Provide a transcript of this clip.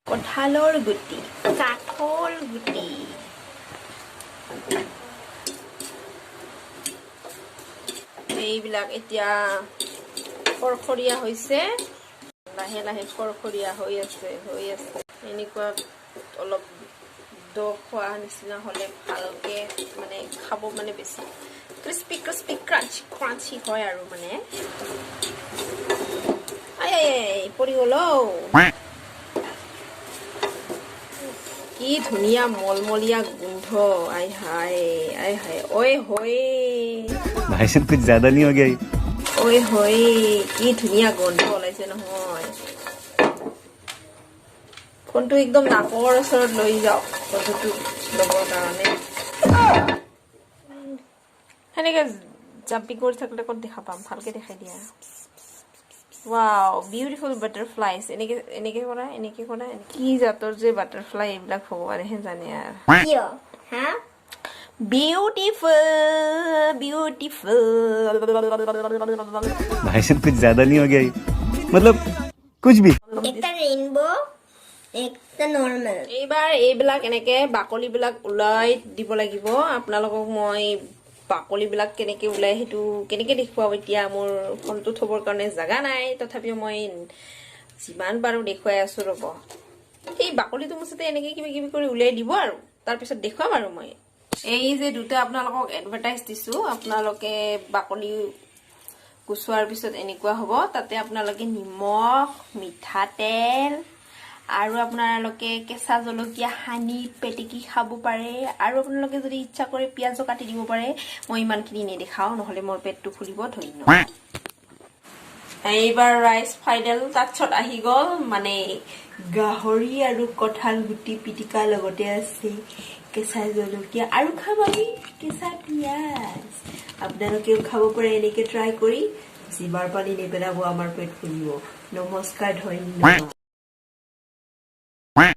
কঁঠালৰ গুটি কাঠল গুটি এইবিলাক এতিয়া খৰখৰীয়া হৈছে লাহে লাহে খৰখৰীয়া হৈ আছে এনেকুৱা অলপ দ খোৱা নিচিনা হলে ভালকে মানে খাব মানে বেছি ক্ৰিস্পি ক্ৰিস্পি ক্ৰাঞ্চি হয় আৰু মানে পৰি গ'ল কি ধুনীয়া মলমলীয়া গোন্ধ আই হাই ওই হয় भाई साहब कुछ ज्यादा नहीं हो गया ওই হয় কি ধুনীয়া গোন্ধ ওলাইছে নহয় ফোনটো একদম নাকৰ ওচৰত লৈ যাওক ফটোটো ল'বৰ কাৰণে সেনেকে জাম্পিং কৰি থাকিলে ক'ত দেখা পাম ভালকে দেখাই দিয়া Wow, beautiful butterflies. এনেকে কৰা কি জাতৰ যে বাটাৰফ্লাই এইবিলাক ভগৱানে হে জানে আৰু কিয় হা beautiful भाई साहब कुछ ज्यादा नहीं हो गया मतलब कुछ भी একটা রেইনবো একটা নরমাল এইবাৰ এইবিলাক এনেকে বাকলি বিলাক উলাই দিব লাগিব আপোনালোকক মই বাকলি বিলাক কেনেকে উলাই হেতু কেনেকে দেখুৱাব এতিয়া মোৰ ফোনটো থবৰ কাৰণে জাগা নাই তথাপিও মই যিমান পাৰো দেখুৱাই আছো ৰব এই বাকলিটো মুছতে এনেকে কিবা কৰি উলাই দিব আৰু তাৰ পিছত দেখুৱাম আৰু মই এই যে দুটা আপোনালোকক এডভাৰটাইজ দিছো আপোনালোকে বাকলি কুচোৱাৰ পিছত এনেকুৱা হ'ব তাতে আপোনালোকে নিমখ মিঠা তেল আৰু আপোনালোকে কেঁচা জলকীয়া হানি পেটিকি খাব পাৰে আৰু আপোনালোকে যদি ইচ্ছা কৰে পিয়াজো কাটি দিব পাৰে মই ইমানখিনি নেদেখাও নহলে মোৰ পেটটো ফুলিব ধন্যবাদ এইবাৰ ৰাইস ফাইনেল টাচত আহি গল মানে গাহৰি আৰু কঁঠাল গুটি পিটিকা লগতে আছে কেঁচা জলকীয়া আৰু খাব আমি কেঁচা পিয়াজ আপোনালোকেও খাব পাৰে এনেকে ট্ৰাই কৰি জিবাৰ পানী নেপেলাব আমাৰ পেট ফুলিব নমস্কাৰ ধন্যবাদ